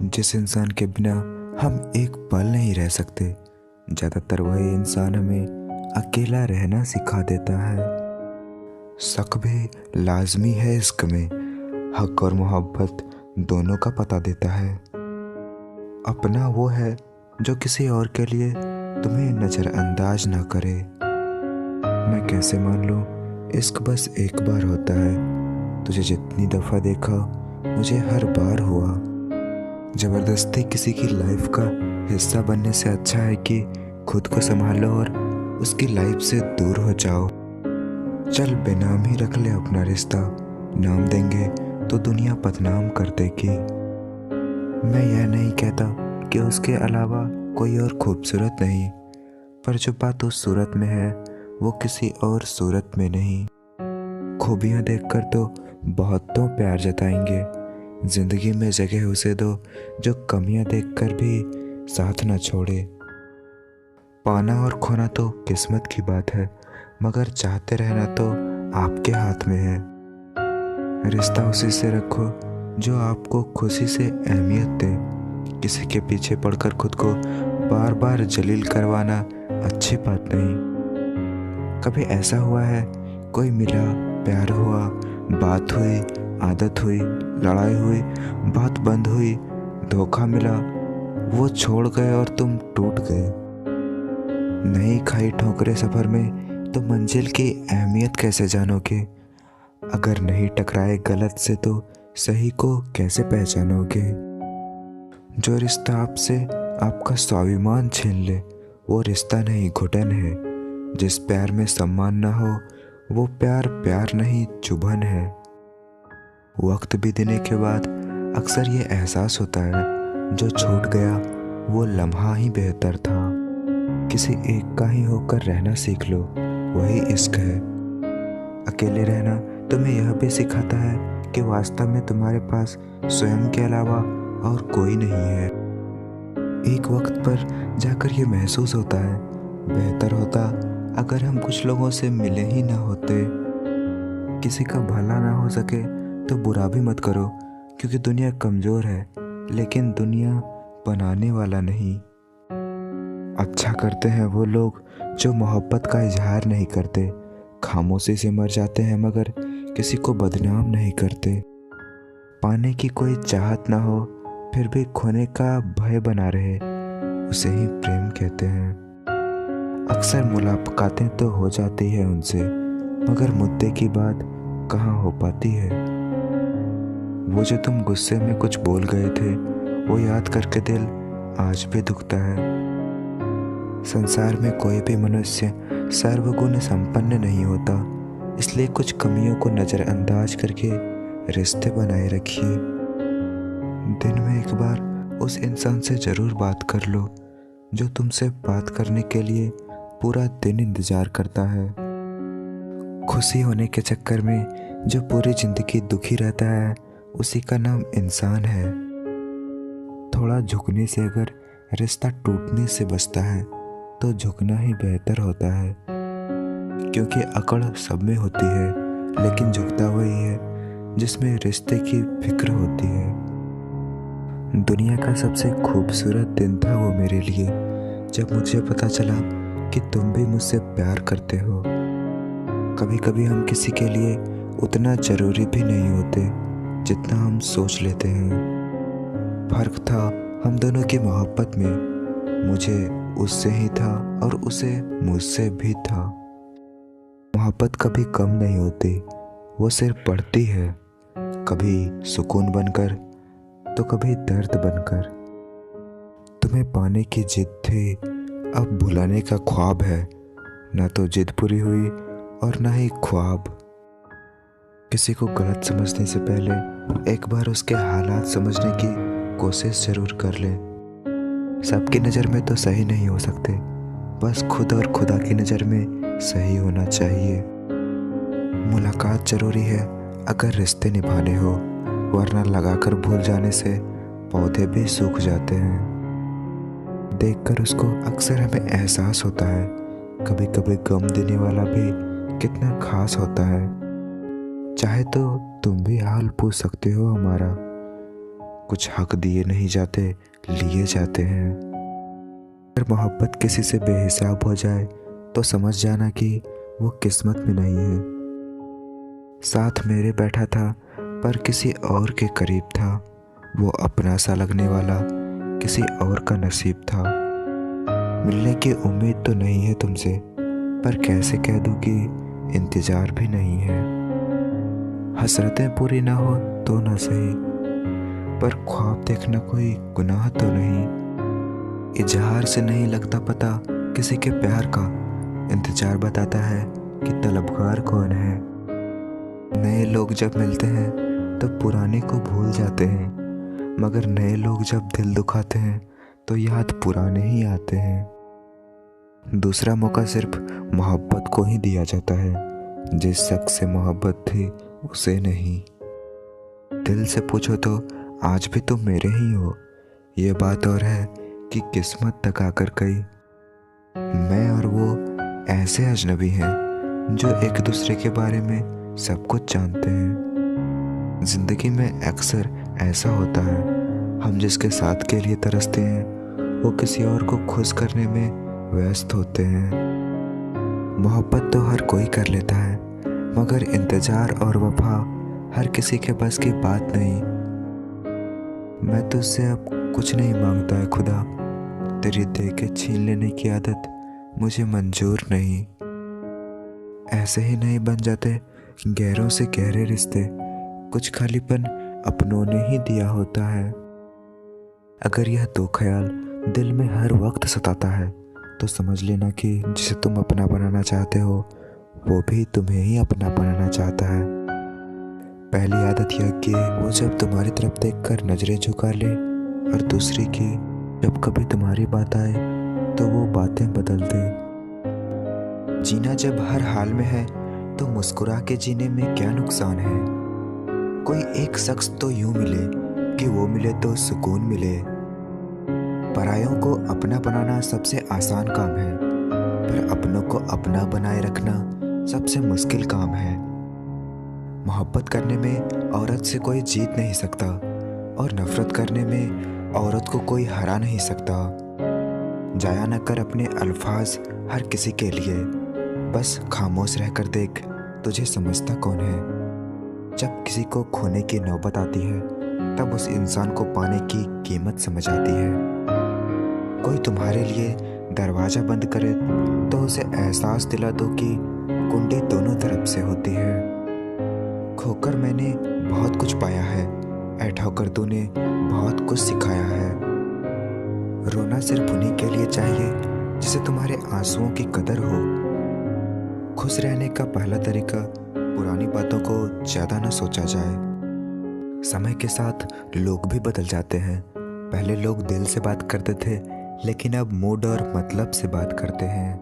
जिस इंसान के बिना हम एक पल नहीं रह सकते, ज़्यादातर वही इंसान हमें अकेला रहना सिखा देता है। शक भी लाजमी है इश्क में, हक और मोहब्बत दोनों का पता देता है। अपना वो है जो किसी और के लिए तुम्हें नज़रअंदाज ना करे। मैं कैसे मान लूँ, इश्क बस एक बार होता है। तुझे जितनी दफ़ा देखा मुझे हर बार हुआ। ज़बरदस्ती किसी की लाइफ का हिस्सा बनने से अच्छा है कि खुद को संभालो और उसकी लाइफ से दूर हो जाओ। चल बेनाम ही रख ले अपना रिश्ता, नाम देंगे तो दुनिया बदनाम कर देगी। मैं यह नहीं कहता कि उसके अलावा कोई और खूबसूरत नहीं, पर जो बात उस सूरत में है वो किसी और सूरत में नहीं। खूबियाँ देखकर तो बहुतों प्यार जताएंगे, जिंदगी में जगह उसे दो जो कमियां देखकर भी साथ न छोड़े। पाना और खोना तो किस्मत की बात है, मगर चाहते रहना तो आपके हाथ में है। रिश्ता उसी से रखो जो आपको खुशी से अहमियत दे। किसी के पीछे पड़कर खुद को बार बार जलील करवाना अच्छी बात नहीं। कभी ऐसा हुआ है, कोई मिला, प्यार हुआ, बात हुई, आदत हुई, लड़ाई हुई, बात बंद हुई, धोखा मिला, वो छोड़ गए और तुम टूट गए। नहीं खाई ठोकरें सफ़र में तो मंजिल की अहमियत कैसे जानोगे? अगर नहीं टकराए गलत से तो सही को कैसे पहचानोगे? जो रिश्ता आपसे आपका स्वाभिमान छीन ले वो रिश्ता नहीं, घुटन है। जिस प्यार में सम्मान ना हो वो प्यार प्यार नहीं, चुभन है। वक्त बीतने के बाद अक्सर ये एहसास होता है, जो छूट गया वो लम्हा ही बेहतर था। किसी एक का ही होकर रहना सीख लो, वही इश्क है। अकेले रहना तुम्हें यह भी सिखाता है कि वास्तव में तुम्हारे पास स्वयं के अलावा और कोई नहीं है। एक वक्त पर जाकर ये महसूस होता है, बेहतर होता अगर हम कुछ लोगों से मिले ही ना होते। किसी का भला ना हो सके तो बुरा भी मत करो, क्योंकि दुनिया कमज़ोर है, लेकिन दुनिया बनाने वाला नहीं। अच्छा करते हैं वो लोग जो मोहब्बत का इजहार नहीं करते, खामोशी से मर जाते हैं मगर किसी को बदनाम नहीं करते। पाने की कोई चाहत ना हो फिर भी खोने का भय बना रहे, उसे ही प्रेम कहते हैं। अक्सर मुलाकातें तो हो जाती है उनसे, मगर मुद्दे की बात कहाँ हो पाती है। वो जो तुम गुस्से में कुछ बोल गए थे, वो याद करके दिल आज भी दुखता है। संसार में कोई भी मनुष्य सर्वगुण संपन्न नहीं होता, इसलिए कुछ कमियों को नज़रअंदाज करके रिश्ते बनाए रखिए। दिन में एक बार उस इंसान से ज़रूर बात कर लो जो तुमसे बात करने के लिए पूरा दिन इंतज़ार करता है। खुशी होने के चक्कर में जो पूरी ज़िंदगी दुखी रहता है, उसी का नाम इंसान है। थोड़ा झुकने से अगर रिश्ता टूटने से बचता है तो झुकना ही बेहतर होता है, क्योंकि अकड़ सब में होती है, लेकिन झुकता वही है जिसमें रिश्ते की फिक्र होती है। दुनिया का सबसे खूबसूरत दिन था वो मेरे लिए, जब मुझे पता चला कि तुम भी मुझसे प्यार करते हो। कभी कभी हम किसी के लिए उतना ज़रूरी भी नहीं होते जितना हम सोच लेते हैं। फर्क था हम दोनों की मोहब्बत में, मुझे उससे ही था और उसे मुझसे भी था। मोहब्बत कभी कम नहीं होती, वो सिर्फ बढ़ती है, कभी सुकून बनकर तो कभी दर्द बनकर। तुम्हें पाने की जिद थी, अब भुलाने का ख्वाब है। ना तो जिद पूरी हुई और ना ही ख्वाब। किसी को गलत समझने से पहले एक बार उसके हालात समझने की कोशिश जरूर कर ले। सबकी नज़र में तो सही नहीं हो सकते, बस खुद और खुदा की नज़र में सही होना चाहिए। मुलाकात ज़रूरी है अगर रिश्ते निभाने हो, वरना लगाकर भूल जाने से पौधे भी सूख जाते हैं। देखकर उसको अक्सर हमें एहसास होता है, कभी कभी गम देने वाला भी कितना खास होता है। चाहे तो तुम भी हाल पूछ सकते हो हमारा। कुछ हक दिए नहीं जाते, लिए जाते हैं। अगर मोहब्बत किसी से बेहिसाब हो जाए तो समझ जाना कि वो किस्मत में नहीं है। साथ मेरे बैठा था पर किसी और के करीब था, वो अपना सा लगने वाला किसी और का नसीब था। मिलने की उम्मीद तो नहीं है तुमसे, पर कैसे कह दूं कि इंतजार भी नहीं है। हसरतें पूरी ना हो तो ना सही, पर ख्वाब देखना कोई गुनाह तो नहीं। इजहार से नहीं लगता पता किसी के प्यार का, इंतजार बताता है कि तलबगार कौन है। नए लोग जब मिलते हैं तो पुराने को भूल जाते हैं, मगर नए लोग जब दिल दुखाते हैं तो याद पुराने ही आते हैं। दूसरा मौका सिर्फ मोहब्बत को ही दिया जाता है, जिस शख्स से मोहब्बत थी उसे नहीं। दिल से पूछो तो आज भी तुम मेरे ही हो, ये बात और है कि किस्मत तक आकर गई। मैं और वो ऐसे अजनबी हैं जो एक दूसरे के बारे में सब कुछ जानते हैं। जिंदगी में अक्सर ऐसा होता है, हम जिसके साथ के लिए तरसते हैं वो किसी और को खुश करने में व्यस्त होते हैं। मोहब्बत तो हर कोई कर लेता है, मगर इंतजार और वफा हर किसी के बस की बात नहीं। मैं तुझसे अब कुछ नहीं मांगता है खुदा, तेरी दे के छीन लेने की आदत मुझे मंजूर नहीं। ऐसे ही नहीं बन जाते गहरों से गहरे रिश्ते, कुछ खालीपन अपनों ने ही दिया होता है। अगर यह दो ख्याल दिल में हर वक्त सताता है तो समझ लेना कि जिसे तुम अपना बनाना चाहते हो वो भी तुम्हें ही अपना बनाना चाहता है। पहली आदत यह कि वो जब तुम्हारी तरफ देखकर नजरें झुका ले, और दूसरी कि जब कभी तुम्हारी बात आए तो वो बातें बदल दे। जीना जब हर हाल में है तो मुस्कुरा के जीने में क्या नुकसान है। कोई एक शख्स तो यूं मिले कि वो मिले तो सुकून मिले। परायों को अपना बनाना सबसे आसान काम है, पर अपनों को अपना बनाए रखना सबसे मुश्किल काम है। मोहब्बत करने में औरत से कोई जीत नहीं सकता, और नफरत करने में औरत को कोई हरा नहीं सकता। जाया न कर अपने अल्फाज हर किसी के लिए, बस खामोश रहकर देख तुझे समझता कौन है। जब किसी को खोने की नौबत आती है तब उस इंसान को पाने की कीमत समझ आती है। कोई तुम्हारे लिए दरवाज़ा बंद करे तो उसे एहसास दिला दो कि कुंडी दोनों तरफ से होती है। खोकर मैंने बहुत कुछ पाया है, ऐ ठोकर तूने बहुत कुछ सिखाया है। रोना सिर्फ उन्हीं के लिए चाहिए जिसे तुम्हारे आंसुओं की कदर हो। खुश रहने का पहला तरीका पुरानी बातों को ज़्यादा न सोचा जाए। समय के साथ लोग भी बदल जाते हैं। पहले लोग दिल से बात करते थे, लेकिन अब मूड और मतलब से बात करते हैं।